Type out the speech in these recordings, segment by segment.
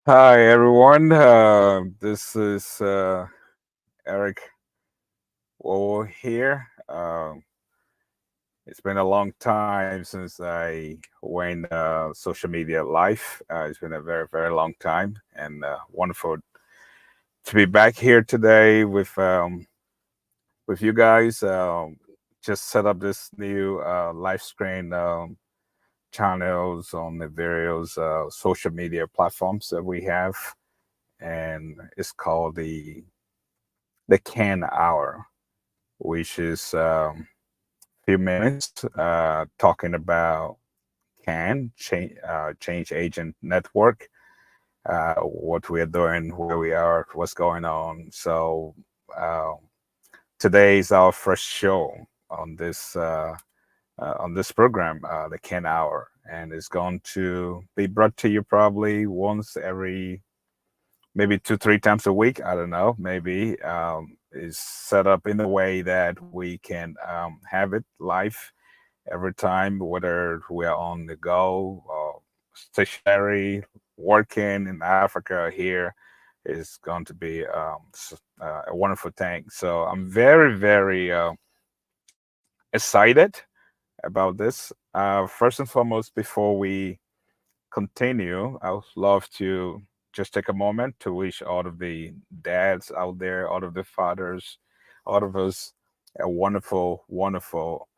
Hi, everyone. This is Eric Wool here. It's been a long time since I went social media live. It's been a very, very long time, and wonderful to be back here today with you guys. Just set up this new live screen channels on the various social media platforms that we have, and it's called the Can Hour, which is few minutes talking about change agent network, what we are doing, where we are, what's going on. So uh, today is our first show on this program, the Can Hour, and it's going to be brought to you probably once every maybe 2 3 times a week. I don't know, maybe is set up in a way that we can have it live every time, whether we are on the go or stationary, working in Africa or here, is going to be a wonderful thing. So I'm very, very excited about this. First and foremost, before we continue, I would love to just take a moment to wish all of the dads out there, all of the fathers, all of us a wonderful, wonderful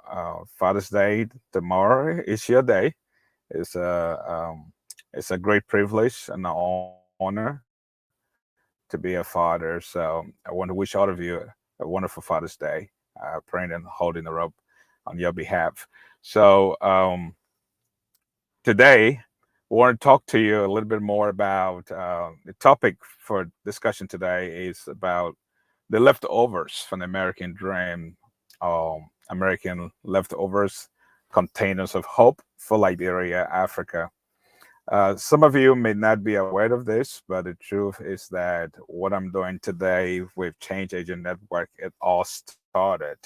Father's Day. Tomorrow is your day. It's a um, it's a great privilege and an honor to be a father. So I want to wish all of you a wonderful Father's Day. Praying and holding the rope on your behalf. So today, I want to talk to you a little bit more about the topic for discussion today is about the leftovers from the American dream, American leftovers, containers of hope for Liberia, Africa. Some of you may not be aware of this, but the truth is that what I'm doing today with Change Agent Network, it all started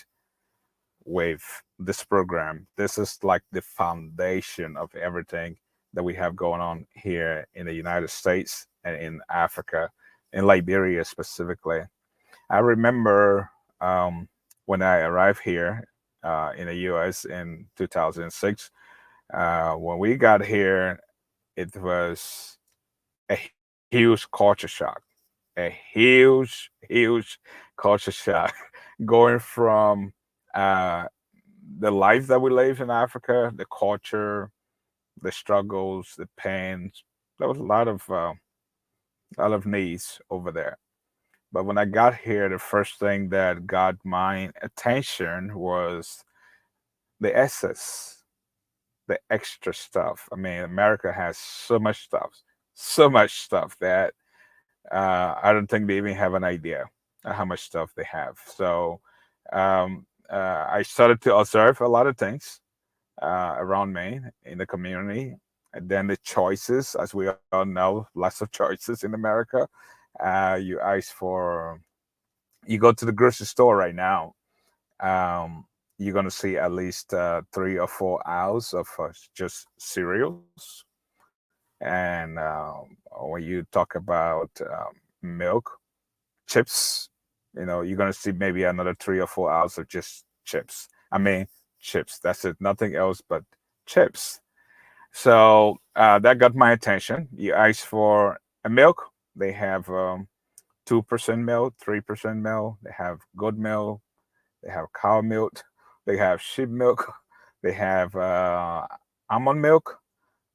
with this program. This is like the foundation of everything that we have going on here in the United States and in Africa, in Liberia specifically. I remember when I arrived here in the US in 2006. When we got here, it was a huge culture shock, a huge culture shock, going from uh, the life that we live in Africa, the culture, the struggles, the pains. There was a lot of needs over there. But when I got here, the first thing that got my attention was the excess, the extra stuff. I mean, America has so much stuff that I don't think they even have an idea of how much stuff they have. So I started to observe a lot of things around me in the community. And then the choices, as we all know, lots of choices in America. You ask for, you go to the grocery store right now, um, you're going to see at least 3 or 4 aisles of just cereals. And when you talk about milk, chips, you're going to see maybe another 3 or 4 aisles of just chips. I mean, chips. That's it. Nothing else but chips. So that got my attention. You ask for a milk, they have 2% milk, 3% milk. They have goat milk, they have cow milk, they have sheep milk, they have almond milk.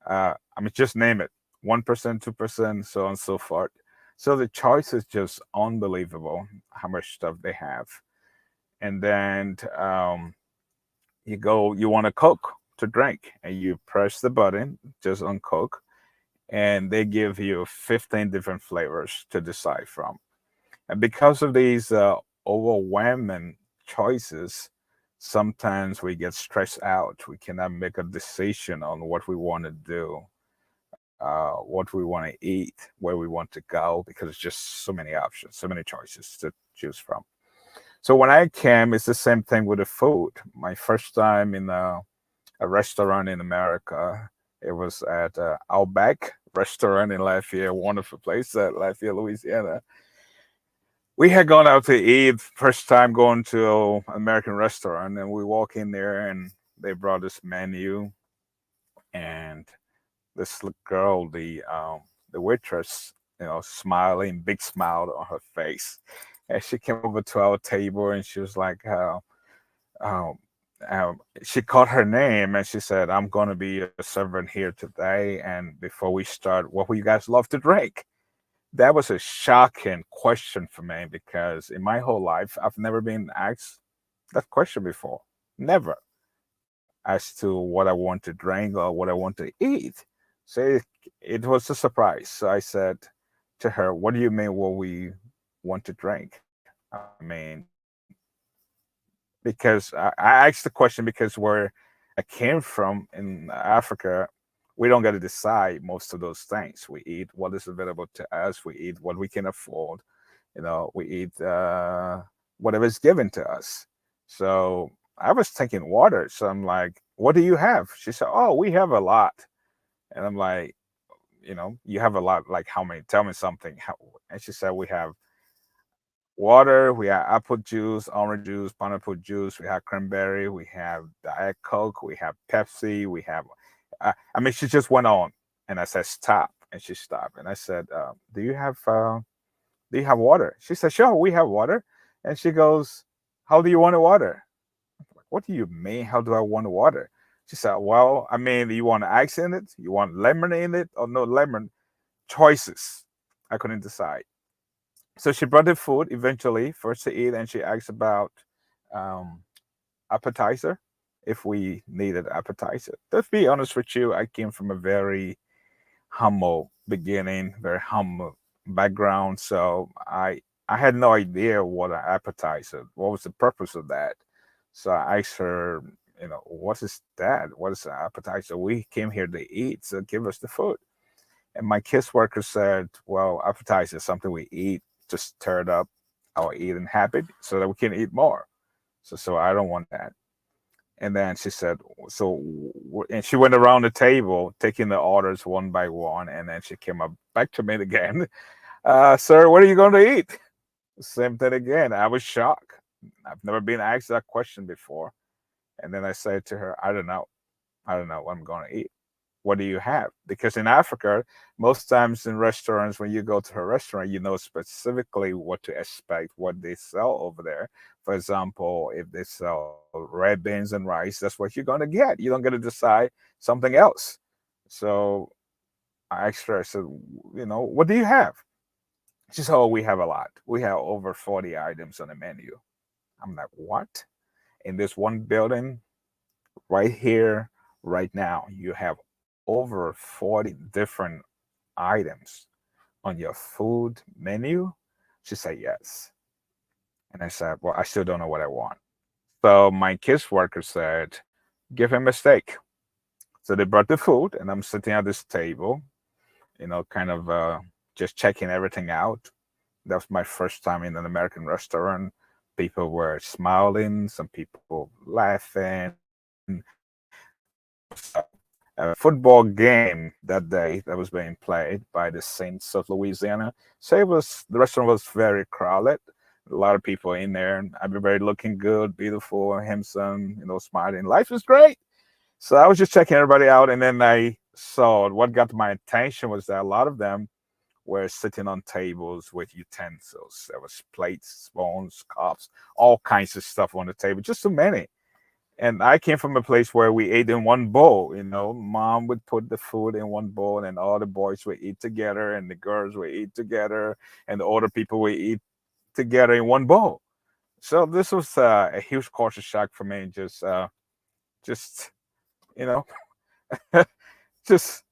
I mean, just name it, 1%, 2%, so on and so forth. So the choice is just unbelievable how much stuff they have. And then you want a Coke to drink, and you press the button just on Coke, and they give you 15 different flavors to decide from. And because of these overwhelming choices, sometimes we get stressed out. We cannot make a decision on what we want to do, what we want to eat, where we want to go, because it's just so many options, so many choices to choose from. So when I came, it's the same thing with the food. My first time in a restaurant in America, it was at Outback restaurant in Lafayette, a wonderful place at Lafayette, Louisiana. We had gone out to eat, first time going to an American restaurant, and we walk in there and they brought this menu, and this girl, the waitress, smiling, big smile on her face, and she came over to our table and she was like, um, she called her name and she said, "I'm going to be a servant here today, and before we start, what would you guys love to drink?" That was a shocking question for me because in my whole life, I've never been asked that question before. Never, as to what I want to drink or what I want to eat. So it was a surprise. So I said to her, "What do you mean what we want to drink?" I mean, because I asked the question because where I came from in Africa, we don't get to decide most of those things. We eat what is available to us. We eat what we can afford. We eat whatever's given to us. So I was thinking water. So I'm like, "What do you have?" She said, "Oh, we have a lot." And I'm like, "You have a lot, like how many? Tell me something." And she said, "We have water, we have apple juice, orange juice, pineapple juice, we have cranberry, we have Diet Coke, we have Pepsi, we have. I mean, she just went on, and I said stop, and she stopped, and I said, do you have water? She said, sure, we have water, and she goes, how do you want the water? Like, what do you mean? How do I want water? She said, well, I mean, you want ice in it? You want lemon in it or no lemon? Choices. I couldn't decide. So she brought the food eventually, first to eat, and she asked about um, appetizer, if we needed appetizer. To be honest with you, I came from a very humble beginning, very humble background. So I had no idea what an appetizer, what was the purpose of that. So I asked her, what is that? What is an appetizer? We came here to eat, so give us the food. And my kids worker said, well, appetizer is something we eat to stir it up our eating habit so that we can eat more. So I don't want that. And then she said, and she went around the table taking the orders one by one. And then she came up back to me again. Sir, what are you going to eat? Same thing again. I was shocked. I've never been asked that question before. And then I said to her, I don't know. I don't know what I'm going to eat. What do you have? Because in Africa, most times in restaurants, when you go to a restaurant, you know specifically what to expect, what they sell over there. For example, if they sell red beans and rice, that's what you're going to get. You don't get to decide something else. So I asked her, I said, what do you have? She said, oh, we have a lot. We have over 40 items on the menu. I'm like, what? In this one building, right here, right now, you have over 40 different items on your food menu? She said, yes. And I said, well, I still don't know what I want. So my kids worker said, give him a steak. So they brought the food, and I'm sitting at this table, kind of just checking everything out. That was my first time in an American restaurant. People were smiling, some people laughing. There was a football game that day that was being played by the Saints of Louisiana. So the restaurant was very crowded. A lot of people in there. Everybody looking good, beautiful, handsome, smiling. Life is great. So I was just checking everybody out, and then I saw what got my attention was that a lot of them were sitting on tables with utensils. There was plates, spoons, cups, all kinds of stuff on the table, just so many. And I came from a place where we ate in one bowl. Mom would put the food in one bowl, and all the boys would eat together, and the girls would eat together, and the older people would eat together in one bowl. So this was a huge culture shock for me. Just you know, just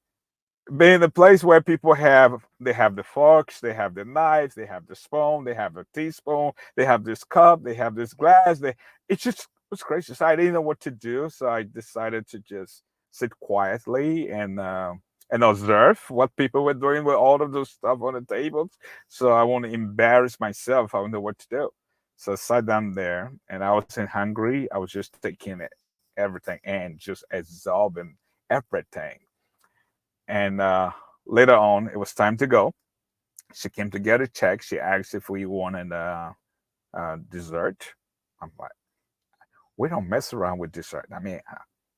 being the place where people have the forks, they have the knives, they have the spoon, they have a teaspoon, they have this cup, they have this glass. It just was crazy. So I didn't know what to do, so I decided to just sit quietly and observe what people were doing with all of those stuff on the tables. So I won't embarrass myself. I don't know what to do. So I sat down there, and I wasn't hungry. I was just taking everything and just absorbing everything. And later on, it was time to go. She came to get a check. She asked if we wanted dessert. I'm like, we don't mess around with dessert. I mean,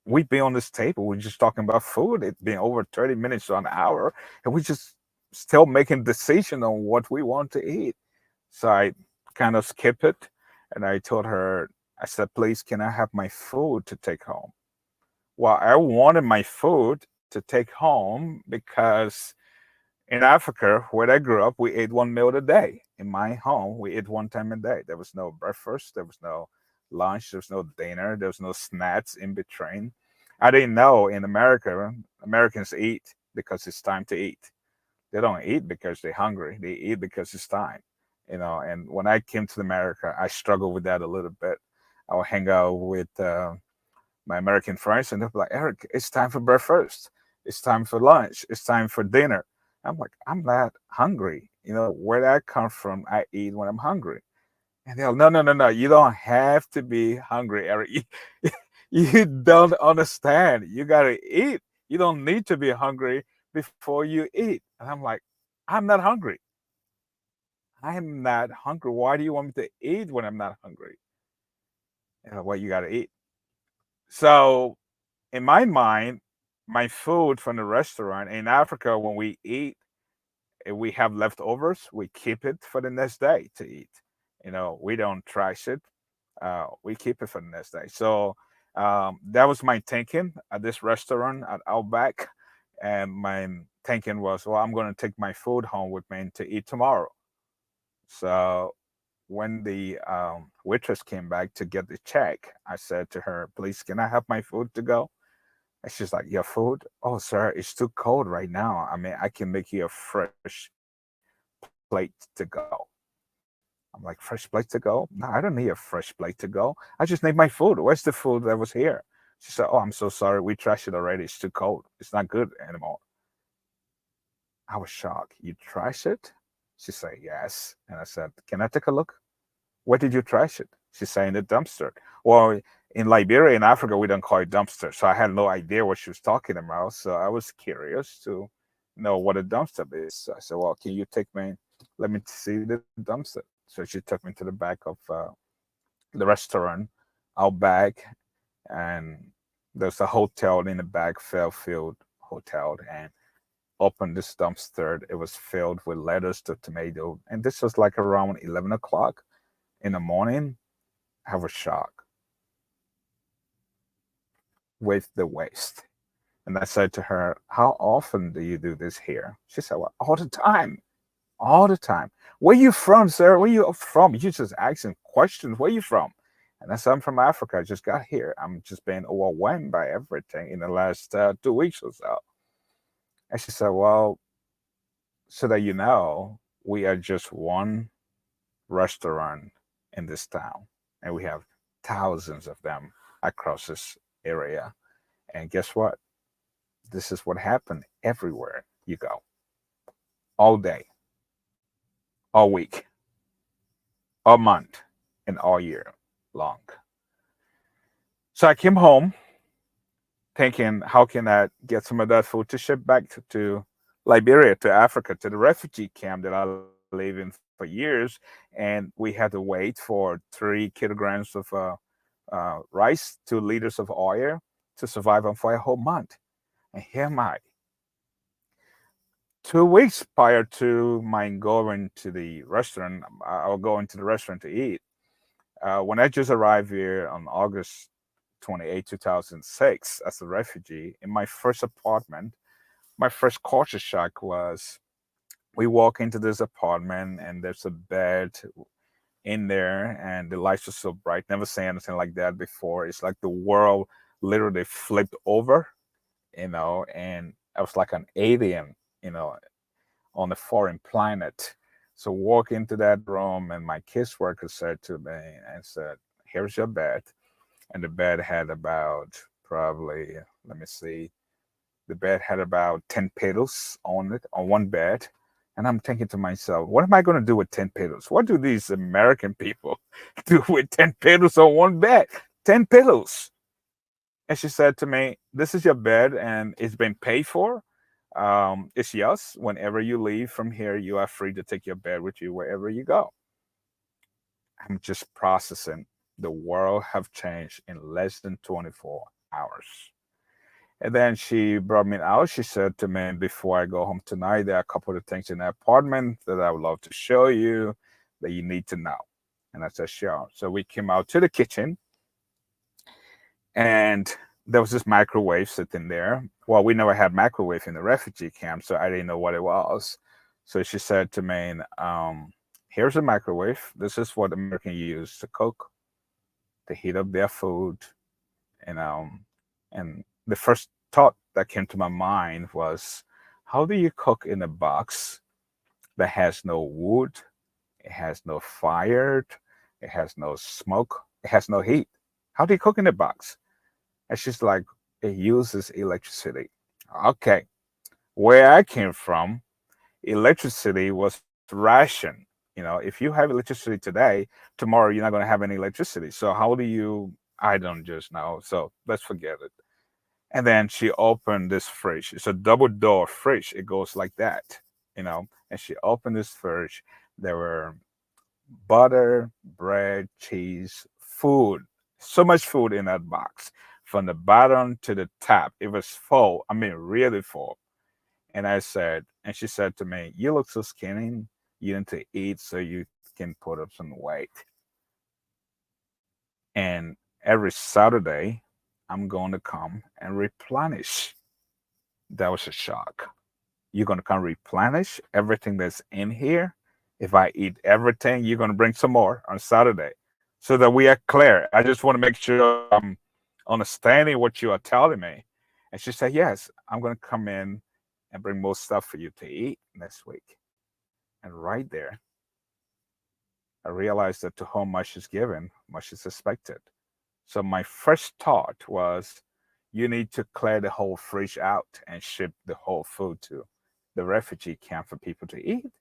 we've been on this table. We're just talking about food. It's been over 30 minutes to an hour, and we just still making decision on what we want to eat. So I kind of skip it, and I told her, I said, please, can I have my food to take home? Well, I wanted my food to take home because in Africa, where I grew up, we ate one meal a day. In my home, we ate one time a day. There was no breakfast, there was no lunch, there was no dinner, there was no snacks in between. I didn't know in America, Americans eat because it's time to eat. They don't eat because they're hungry. They eat because it's time. And when I came to America, I struggled with that a little bit. I would hang out with my American friends, and they're like, Eric, it's time for breakfast. It's time for lunch. It's time for dinner. I'm like, I'm not hungry. Where I come from, I eat when I'm hungry. And they're like, no, no, no, no. You don't have to be hungry, Eric. You don't understand. You got to eat. You don't need to be hungry before you eat. And I'm like, I'm not hungry. I'm not hungry. Why do you want me to eat when I'm not hungry? Well, you got to eat. So in my mind, my food from the restaurant in Africa, when we eat, if we have leftovers, we keep it for the next day to eat. We don't trash it. We keep it for the next day. So that was my thinking at this restaurant at Outback. And my thinking was, well, I'm going to take my food home with me to eat tomorrow. So when the waitress came back to get the check, I said to her, please, can I have my food to go? And she's like, your food? Oh, sir, it's too cold right now. I mean, I can make you a fresh plate to go. I'm like, fresh plate to go? No, I don't need a fresh plate to go. I just need my food. Where's the food that was here? She said, oh, I'm so sorry. We trashed it already. It's too cold. It's not good anymore. I was shocked. You trash it? She said, yes. And I said, can I take a look? Where did you trash it? She said, in the dumpster. Well, in Liberia, in Africa, we don't call it dumpster. So I had no idea what she was talking about. So I was curious to know what a dumpster is. So I said, well, can you take me, let me see the dumpster. So she took me to the back of the restaurant out back. And there's a hotel in the back, Fairfield Hotel. And opened this dumpster. It was filled with lettuce to tomato. And this was like around 11 o'clock in the morning. I was shocked with the waste. And I said to her, how often do you do this here? She said, well, all the time. All the time. Where you from, sir? Where you from? You just asking questions. Where you from? And I said, I'm from Africa. I just got here. I'm just being overwhelmed by everything in the last 2 weeks or so. And she said, well, so that you know, we are just one restaurant in this town, and we have thousands of them across this area. And guess what? This is what happened everywhere you go, all day, all week, all month, and all year long. So I came home thinking, how can I get some of that food to ship back to Liberia, to Africa, to the refugee camp that I live in for years? And we had to wait for 3 kilograms of rice, 2 liters of oil to survive on for a whole month. And here am I, 2 weeks prior to my going to the restaurant. I'll go into the restaurant to eat. When I just arrived here on August 28, 2006, as a refugee in my first apartment, my first culture shock was we walk into this apartment and there's a bed in there and the lights are so bright. Never seen anything like that before. It's like the world literally flipped over, and I was like an alien, you know, on a foreign planet. So walk into that room and my caseworker said to me and said, here's your bed. And the bed had about probably, let me see, the bed had about 10 pillows on it, on one bed. And I'm thinking to myself, what am I going to do with 10 pillows? What do these American people do with 10 pillows on one bed? 10 pillows. And she said to me, this is your bed and it's been paid for. It's yours. Whenever you leave from here, you are free to take your bed with you wherever you go. I'm just processing. The world have changed in less than 24 hours. And then she brought me out. She said to me, before I go home tonight, there are a couple of things in the apartment that I would love to show you that you need to know. And I said, sure. So we came out to the kitchen and there was this microwave sitting there. Well, we never had microwave in the refugee camp, so I didn't know what it was. So she said to me, here's a microwave. This is what Americans use to cook, to heat up their food. And and the first thought that came to my mind was, how do you cook in a box that has no wood, it has no fire, it has no smoke, it has no heat? How do you cook in a box? And she's like, it uses electricity. Okay. Where I came from, electricity was ration. If you have electricity today, tomorrow you're not going to have any electricity. So how do you, I don't just know. So let's forget it. And then she opened this fridge. It's a double door fridge. It goes like that. And she opened this fridge. There were butter, bread, cheese, food. So much food in that box, from the bottom to the top. It was full. I mean, really full. And she said to me, "You look so skinny. You need to eat so you can put up some weight." And every Saturday, I'm going to come and replenish. That was a shock. You're going to come replenish everything that's in here. If I eat everything, you're going to bring some more on Saturday, so that we are clear. I just want to make sure I'm understanding what you are telling me. And she said, "Yes, I'm going to come in and bring more stuff for you to eat next week." And right there, I realized that to whom much is given, much is expected. So my first thought was, you need to clear the whole fridge out and ship the whole food to the refugee camp for people to eat.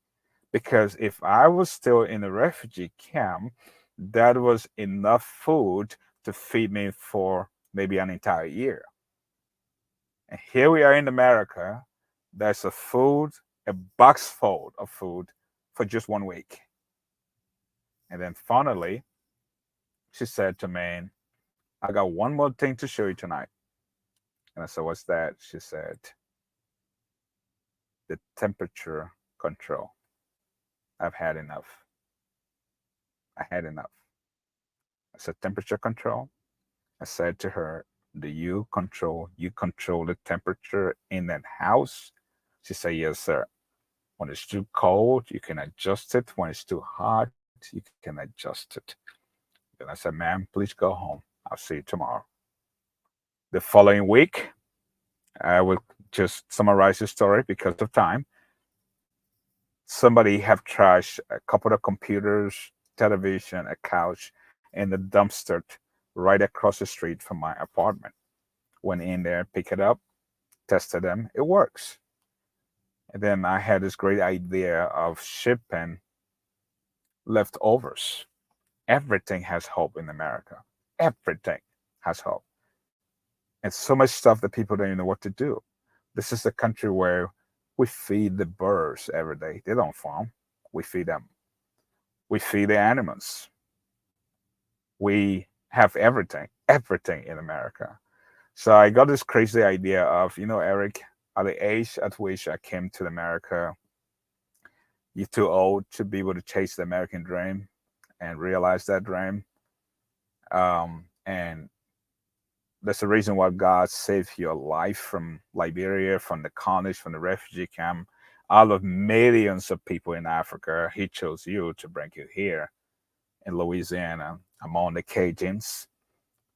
Because if I was still in the refugee camp, that was enough food to feed me for maybe an entire year. And here we are in America. There's a box full of food for just 1 week. And then finally, she said to me, "I got one more thing to show you tonight." And I said, "What's that?" She said, "The temperature control. I've had enough. I had enough." I said, "Temperature control?" I said to her, "Do you control the temperature in that house?" She said, "Yes, sir. When it's too cold, you can adjust it. When it's too hot, you can adjust it." Then I said, "Ma'am, please go home. I'll see you tomorrow." The following week, I will just summarize the story because of time. Somebody have trashed a couple of computers, television, a couch, and the dumpster right across the street from my apartment. Went in there, pick it up, tested them. It works. And then I had this great idea of shipping leftovers. Everything has hope in America. Everything has hope. And so much stuff that people don't even know what to do. This is a country where we feed the birds every day. They don't farm. We feed them. We feed the animals. We have everything in America. So I got this crazy idea of, Eric, at the age at which I came to America, you're too old to be able to chase the American dream and realize that dream. And that's the reason why God saved your life from Liberia, from the carnage, from the refugee camp. Out of millions of people in Africa, He chose you to bring you here in Louisiana among the Cajuns,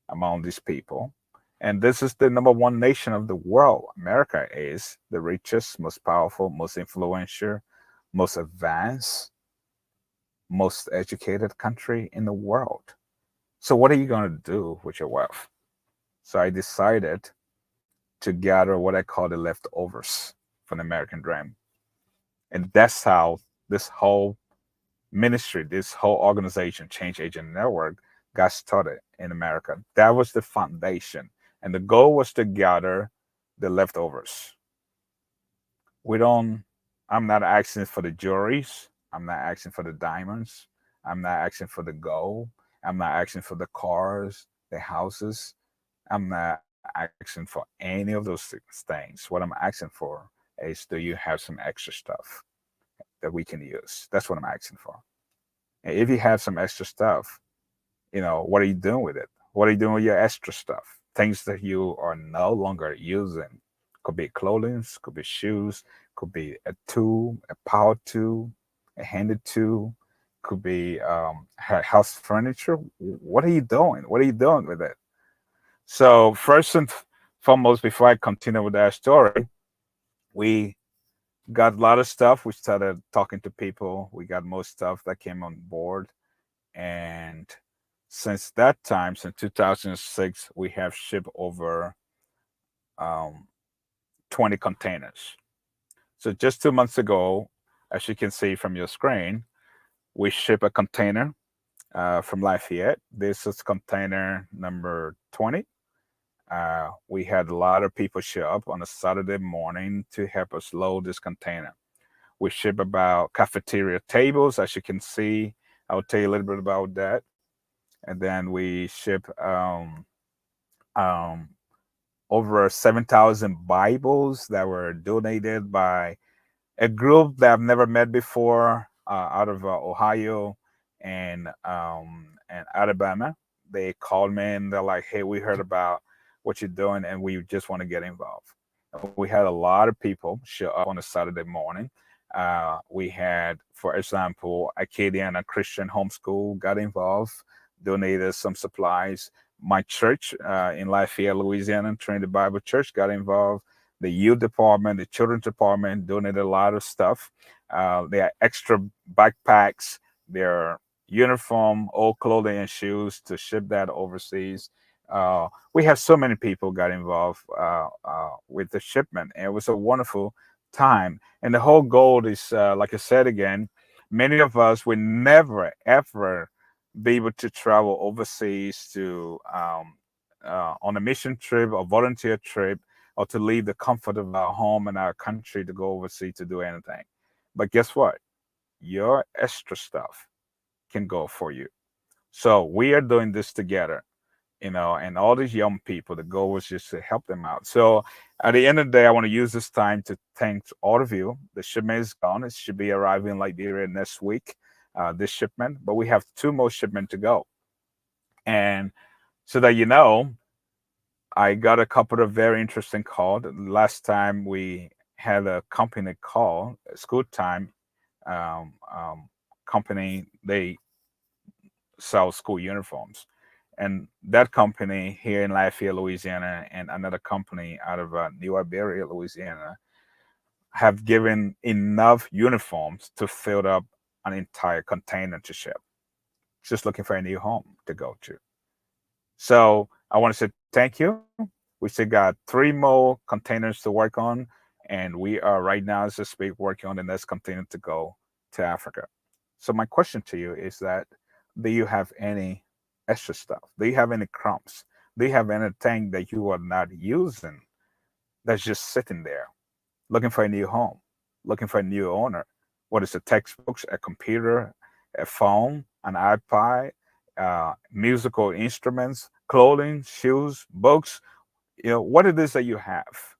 among these people. And this is the number one nation of the world. America is the richest, most powerful, most influential, most advanced, most educated country in the world. So, what are you going to do with your wealth? So, I decided to gather what I call the leftovers from the American dream. And that's how this whole ministry, this whole organization, Change Agent Network, got started in America. That was the foundation. And the goal was to gather the leftovers. We don't, I'm not asking for the jewelries. I'm not asking for the diamonds. I'm not asking for the gold. I'm not asking for the cars, the houses. I'm not asking for any of those things. What I'm asking for is, do you have some extra stuff that we can use? That's what I'm asking for. And if you have some extra stuff, what are you doing with it? What are you doing with your extra stuff? Things that you are no longer using. Could be clothing, could be shoes, could be a tool, a power tool, a handed tool, could be house furniture. What are you doing? What are you doing with it? So first and foremost, before I continue with that story, we got a lot of stuff. We started talking to people. We got more stuff that came on board. And since that time, since 2006, we have shipped over um, 20 containers. So just 2 months ago, as you can see from your screen, we ship a container from Lafayette. This is container number 20. We had a lot of people show up on a Saturday morning to help us load this container. We ship about cafeteria tables, as you can see. I'll tell you a little bit about that. And then we ship um, over 7,000 Bibles that were donated by a group that I've never met before, out of Ohio and Alabama. They called me and they're like, "Hey, we heard about what you're doing, and we just want to get involved." And we had a lot of people show up on a Saturday morning. We had, for example, Acadiana Christian Homeschool got involved, donated some supplies. My church in Lafayette, Louisiana, Trinity Bible Church, got involved. The youth department, the children's department donated a lot of stuff. They had extra backpacks, their uniform, old clothing and shoes to ship that overseas. We have so many people got involved with the shipment, and it was a wonderful time. And the whole goal is, like I said again, many of us will never ever be able to travel overseas to on a mission trip or volunteer trip, or to leave the comfort of our home and our country to go overseas to do anything. But guess what? Your extra stuff can go for you. So we are doing this together, and all these young people, the goal was just to help them out. So at the end of the day, I want to use this time to thank all of you. The shipment is gone. It should be arriving in Liberia next week, this shipment, but we have two more shipment to go. And so that I got a couple of very interesting calls. Last time we had a company call, a school time company. They sell school uniforms, and that company here in Lafayette, Louisiana, and another company out of New Liberia, Louisiana, have given enough uniforms to fill up an entire container to ship. Just looking for a new home to go to. So I want to say thank you. We still got three more containers to work on, and we are right now, as I speak, working on the next container to go to Africa. So my question to you is that, do you have any extra stuff? Do you have any crumbs? Do you have anything that you are not using that's just sitting there, looking for a new home, looking for a new owner? What is it? Textbooks, a computer, a phone, an iPad, musical instruments, clothing, shoes, books, what it is that you have.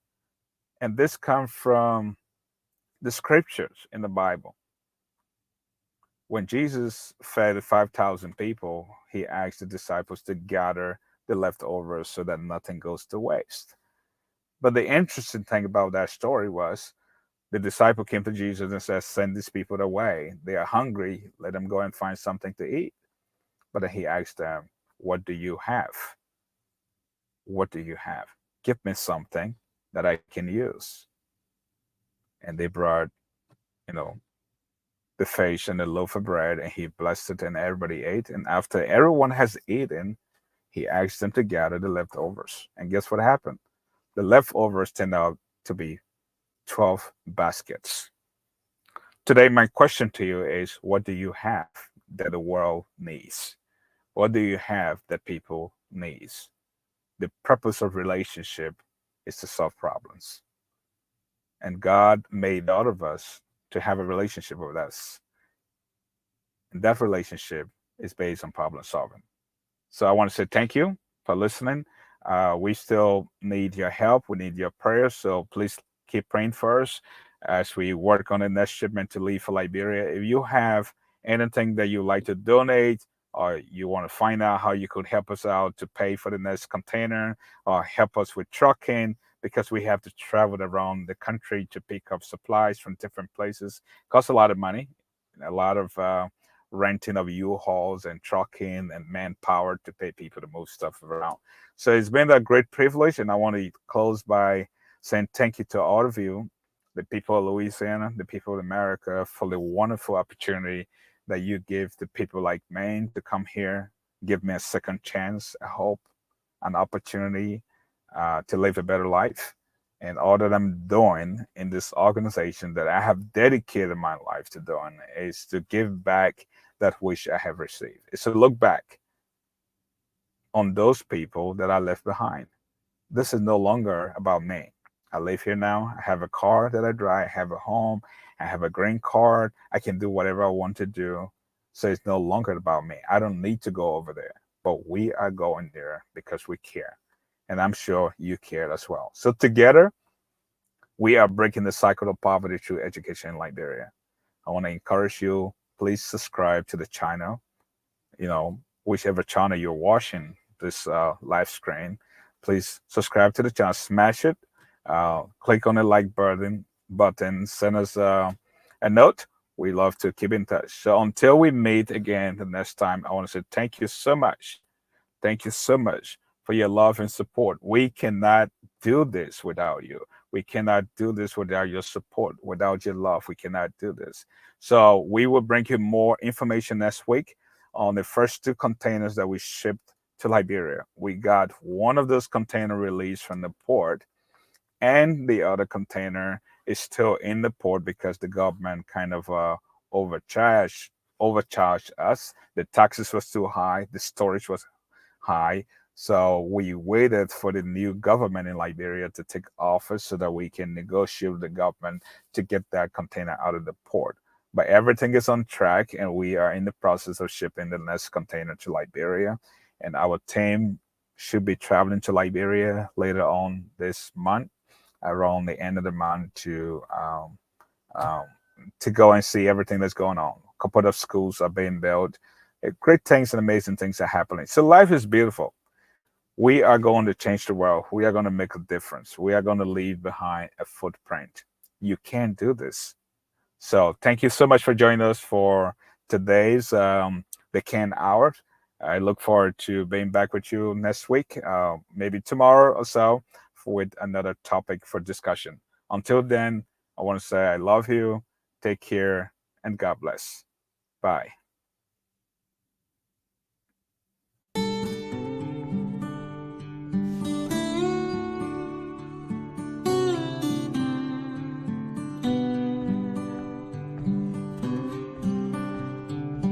And this comes from the scriptures in the Bible. When Jesus fed 5,000 people, he asked the disciples to gather the leftovers so that nothing goes to waste. But the interesting thing about that story was, the disciple came to Jesus and said, "Send these people away. They are hungry. Let them go and find something to eat." But then he asked them, "What do you have? What do you have? Give me something that I can use." And they brought, you know, the fish and the loaf of bread, and he blessed it, and everybody ate. And after everyone has eaten, he asked them to gather the leftovers. And guess what happened? The leftovers turned out to be 12 baskets. Today, my question to you is, what do you have that the world needs? What do you have that people needs? The purpose of relationship is to solve problems. And God made all of us to have a relationship with us. And that relationship is based on problem solving. So I want to say thank you for listening. We still need your help. We need your prayers. So please keep praying for us as we work on the next shipment to leave for Liberia. If you have anything that you like to donate, or you want to find out how you could help us out to pay for the next container, or help us with trucking, because we have to travel around the country to pick up supplies from different places. It costs a lot of money, a lot of renting of U-Hauls and trucking and manpower to pay people to move stuff around. So it's been a great privilege, and I want to close by saying thank you to all of you, the people of Louisiana, the people of America, for the wonderful opportunity that you give to people like me to come here, give me a second chance, a hope, an opportunity to live a better life. And all that I'm doing in this organization that I have dedicated my life to doing is to give back that which I have received. It's to look back on those people that I left behind. This is no longer about me. I live here now. I have a car that I drive. I have a home. I have a green card. I can do whatever I want to do. So it's no longer about me. I don't need to go over there, but we are going there because we care. And I'm sure you care as well. So together, we are breaking the cycle of poverty through education in Liberia. I want to encourage you, please subscribe to the channel, whichever channel you're watching this live screen, please subscribe to the channel, smash it, click on the like button, send us a note. We love to keep in touch. So until we meet again the next time, I want to say thank you so much. Thank you so much for your love and support. We cannot do this without you. We cannot do this without your support, without your love. We cannot do this. So we will bring you more information next week on the first two containers that we shipped to Liberia. We got one of those container released from the port, and the other container is still in the port because the government kind of overcharged overcharged us. The taxes was too high. The storage was high. So we waited for the new government in Liberia to take office so that we can negotiate with the government to get that container out of the port. But everything is on track, and we are in the process of shipping the next container to Liberia. And our team should be traveling to Liberia later on this month, around the end of the month, um, to go and see everything that's going on. A couple of schools are being built. Great things and amazing things are happening. So life is beautiful. We are going to change the world. We are going to make a difference. We are going to leave behind a footprint. You can do this. So thank you so much for joining us for today's the Can Hour. I look forward to being back with you next week, maybe tomorrow or so, with another topic for discussion. Until then, I want to say I love you. Take care and God bless. Bye.